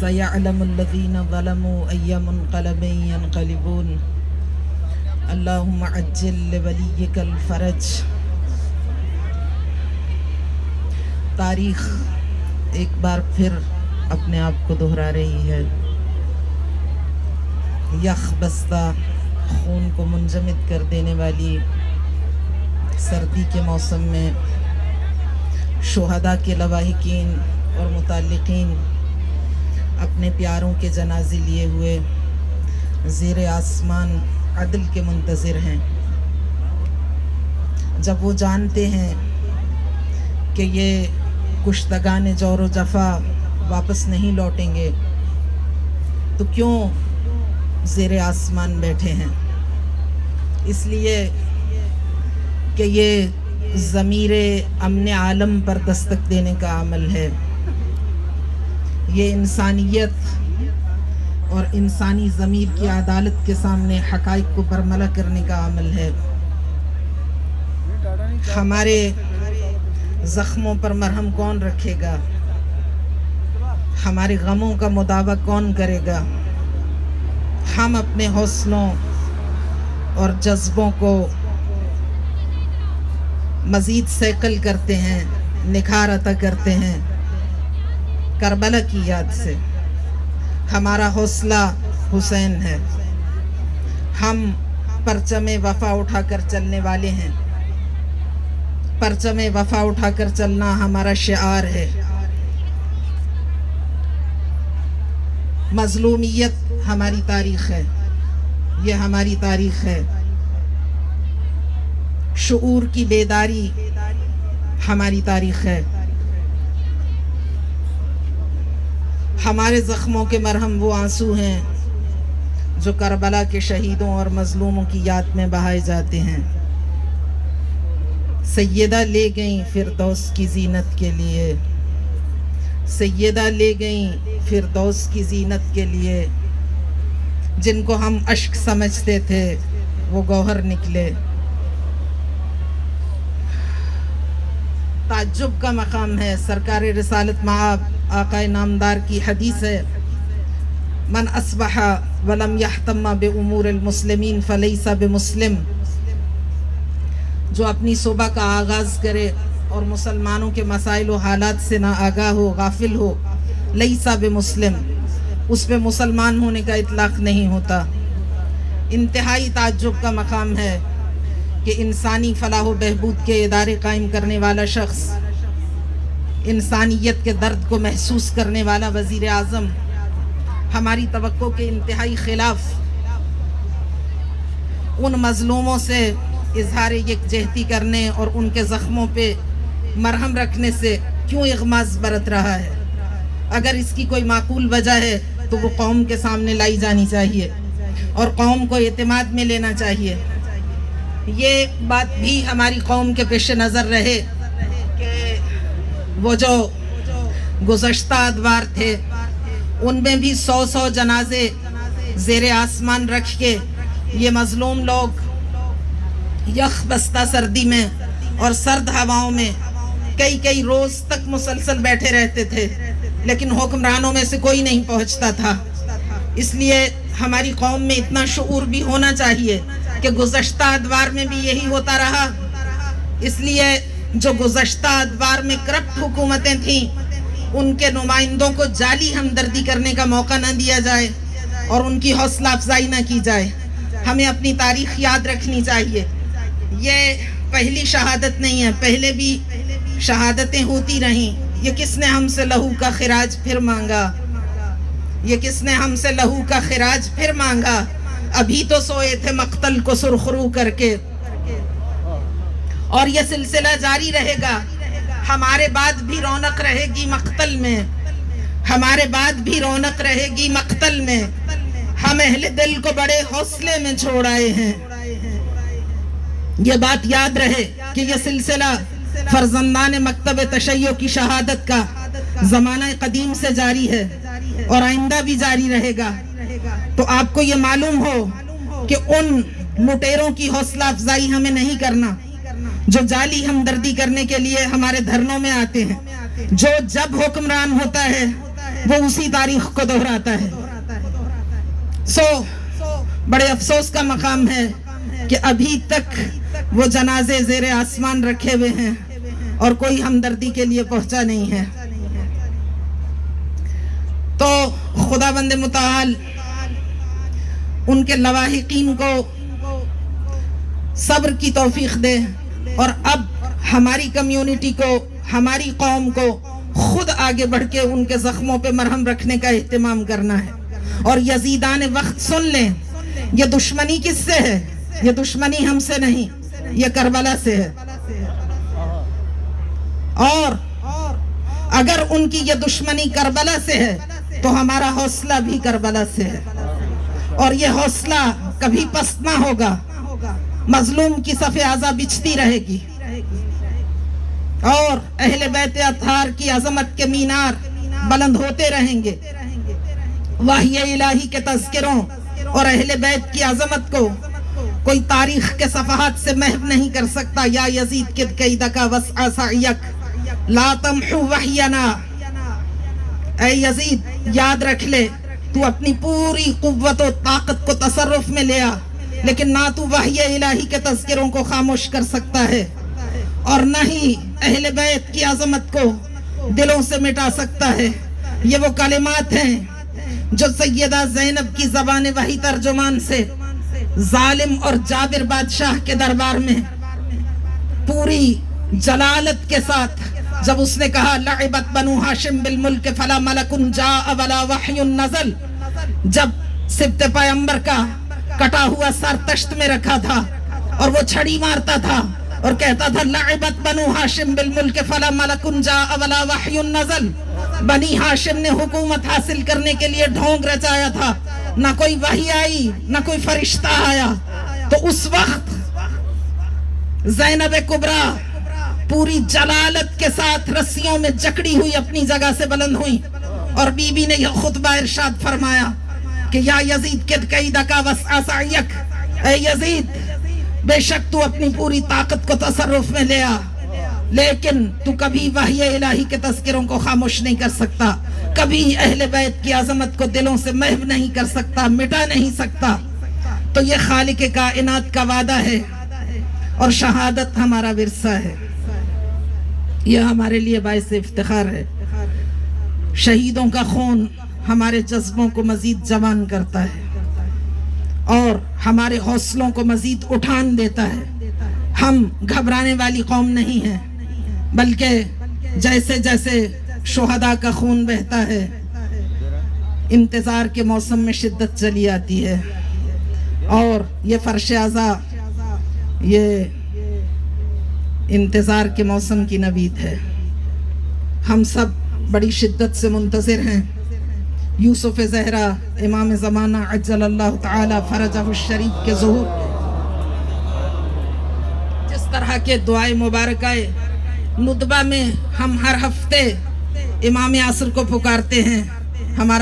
سيعلم الذين ظلموا أي منقلب ينقلبون اللهم عجل لوليك الفرج۔ تاریخ ایک بار پھر اپنے آپ کو دہرا رہی ہے۔ یخ بستہ خون کو منجمد کر دینے والی سردی کے موسم میں شہداء کے لواحقین اور متعلقین اپنے پیاروں کے جنازے لیے ہوئے زیر آسمان عدل کے منتظر ہیں۔ جب وہ جانتے ہیں کہ یہ کشتگان جور و جفا واپس نہیں لوٹیں گے تو کیوں زیر آسمان بیٹھے ہیں؟ اس لیے کہ یہ ضمیر امن عالم پر دستک دینے کا عمل ہے۔ یہ انسانیت اور انسانی ضمیر کی عدالت کے سامنے حقائق کو برملا کرنے کا عمل ہے۔ ہمارے زخموں پر مرہم کون رکھے گا؟ ہمارے غموں کا مداوع کون کرے گا؟ ہم اپنے حوصلوں اور جذبوں کو مزید صیقل کرتے ہیں، نکھار عطا کرتے ہیں کربلا کی یاد سے۔ ہمارا حوصلہ حسین ہے۔ ہم پرچم وفا اٹھا کر چلنے والے ہیں۔ پرچم وفا اٹھا کر چلنا ہمارا شعار ہے۔ مظلومیت ہماری تاریخ ہے، یہ ہماری تاریخ ہے۔ شعور کی بیداری ہماری تاریخ ہے۔ ہمارے زخموں کے مرہم وہ آنسو ہیں جو کربلا کے شہیدوں اور مظلوموں کی یاد میں بہائے جاتے ہیں۔ سیدہ لے گئیں فردوس کی زینت کے لیے، سیدہ لے گئیں فردوس کی زینت کے لیے، جن کو ہم اشک سمجھتے تھے وہ گوہر نکلے۔ تعجب کا مقام ہے۔ سرکار رسالت مآب آقا نامدار کی حدیث ہے، من اصبح ولم یحتم بامور المسلمین فلیس بمسلم۔ جو اپنی صبح کا آغاز کرے اور مسلمانوں کے مسائل و حالات سے نہ آگاہ ہو، غافل ہو، لیس بمسلم، اس پہ مسلمان ہونے کا اطلاق نہیں ہوتا۔ انتہائی تعجب کا مقام ہے کہ انسانی فلاح و بہبود کے ادارے قائم کرنے والا شخص، انسانیت کے درد کو محسوس کرنے والا وزیر اعظم، ہماری توقع کے انتہائی خلاف ان مظلوموں سے اظہار یکجہتی کرنے اور ان کے زخموں پہ مرہم رکھنے سے کیوں اغماض برت رہا ہے؟ اگر اس کی کوئی معقول وجہ ہے تو وہ قوم کے سامنے لائی جانی چاہیے اور قوم کو اعتماد میں لینا چاہیے۔ یہ بات بھی ہماری قوم کے پیش نظر رہے کہ وہ جو گزشتہ ادوار تھے ان میں بھی 100 جنازے زیر آسمان رکھ کے یہ مظلوم لوگ یخ بستہ سردی میں اور سرد ہواؤں میں کئی روز تک مسلسل بیٹھے رہتے تھے، لیکن حکمرانوں میں سے کوئی نہیں پہنچتا تھا۔ اس لیے ہماری قوم میں اتنا شعور بھی ہونا چاہیے کہ گزشتہ ادوار میں بھی یہی ہوتا رہا، اس لیے جو گزشتہ ادوار میں کرپٹ حکومتیں تھیں ان کے نمائندوں کو جعلی ہمدردی کرنے کا موقع نہ دیا جائے اور ان کی حوصلہ افزائی نہ کی جائے۔ ہمیں اپنی تاریخ یاد رکھنی چاہیے۔ یہ پہلی شہادت نہیں ہے، پہلے بھی شہادتیں ہوتی رہیں۔ یہ کس نے ہم سے لہو کا خراج پھر مانگا؟ یہ کس نے ہم سے لہو کا خراج پھر مانگا؟ ابھی تو سوئے تھے مقتل کو سرخرو کر کے۔ اور یہ سلسلہ جاری رہے گا۔ ہمارے بعد بھی رونق رہے گی مقتل میں، ہمارے بعد بھی رونق رہے گی مقتل میں۔ ہم اہل دل کو بڑے حوصلے میں چھوڑ آئے ہیں۔ یہ بات یاد رہے کہ یہ سلسلہ فرزندان مکتب تشیع کی شہادت کا زمانہ قدیم سے جاری ہے اور آئندہ بھی جاری رہے گا۔ تو آپ کو یہ معلوم ہو کہ ان لٹیروں کی حوصلہ افزائی ہمیں نہیں کرنا جو جعلی ہمدردی کرنے کے لیے ہمارے دھرنوں میں آتے ہیں، جو جب حکمران ہوتا ہے وہ اسی تاریخ کو دہراتا ہے. سو بڑے افسوس کا مقام ہے کہ ابھی تک وہ جنازے زیر آسمان رکھے ہوئے ہیں اور کوئی ہمدردی کے لیے پہنچا نہیں ہے. تو خداوند متعال ان کے لواحقین کو صبر کی توفیق دے، اور اب ہماری کمیونٹی کو، ہماری قوم کو خود آگے بڑھ کے ان کے زخموں پہ مرہم رکھنے کا اہتمام کرنا ہے. اور یزیدان وقت سن لیں، یہ دشمنی کس سے ہے؟ یہ دشمنی ہم سے نہیں، یہ کربلا سے ہے. اور اگر ان کی یہ دشمنی کربلا سے ہے تو ہمارا حوصلہ بھی کربلا سے ہے، اور یہ حوصلہ کبھی پست نہ ہوگا. مظلوم کی صف اعضا بچھتی رہے گی، اور اہل بیت اطہار کی عظمت کے مینار بلند ہوتے رہیں گے. وحی الہی کے تذکروں اور اہل بیت کی عظمت کو کوئی تاریخ کے صفحات سے محو نہیں کر سکتا. یا یزید کد کیدک وسع سعیک لا تمحو وحینا. اے یزید یاد رکھ لے، تو اپنی پوری قوت و طاقت کو تصرف میں لے آ، لیکن نہ تو وحی الہی کے تذکروں کو خاموش کر سکتا ہے، اور نہ ہی اہل بیت کی عظمت کو دلوں سے مٹا سکتا ہے. یہ وہ کلمات ہیں جو سیدہ زینب کی زبان وحی ترجمان سے ظالم اور جابر بادشاہ کے دربار میں پوری جلالت کے ساتھ جب اس نے کہا لعبت بنو ہاشم بالملک فلا ملک جاء ولا وحی نزل، جب سبط پیغمبر کا کٹا ہوا سر تشت میں رکھا تھا اور وہ چھڑی مارتا تھا اور کہتا تھا لعبت بنو ہاشم بالملک فلا ملک جاء ولا وحی نزل، بنی ہاشم نے حکومت حاصل کرنے کے لیے ڈھونگ رچایا تھا، نہ کوئی وحی آئی نہ کوئی فرشتہ آیا. تو اس وقت زینب کبریٰ پوری جلالت کے ساتھ رسیوں میں جکڑی ہوئی اپنی جگہ سے بلند ہوئی، اور بی بی نے یہ خطبہ ارشاد فرمایا کہ یا یزید کد کیدک وسع سعیک، اے یزید بے شک تو اپنی پوری طاقت کو تصرف میں لے آ، لیکن تو کبھی وحی الہی کے تذکروں کو خاموش نہیں کر سکتا، کبھی اہل بیت کی عظمت کو دلوں سے محو نہیں کر سکتا، مٹا نہیں سکتا. تو یہ خالق کائنات کا وعدہ ہے، اور شہادت ہمارا ورثہ ہے. یہ ہمارے لیے باعث افتخار ہے. شہیدوں کا خون ہمارے جذبوں کو مزید جوان کرتا ہے اور ہمارے حوصلوں کو مزید اٹھان دیتا ہے. ہم گھبرانے والی قوم نہیں ہیں، بلکہ جیسے جیسے شہداء کا خون بہتا ہے انتظار کے موسم میں شدت چلی آتی ہے، اور یہ فرش عزا یہ انتظار کے موسم کی نوید ہے. ہم سب بڑی شدت سے منتظر ہیں یوسف زہرا امام زمانہ عجل اللہ تعالی فرجہ الشریف کے ظہور. جس طرح کے دعائے مبارکہ ندبہ میں ہم ہر ہفتے امام عصر کو پکارتے ہیں، ہمارا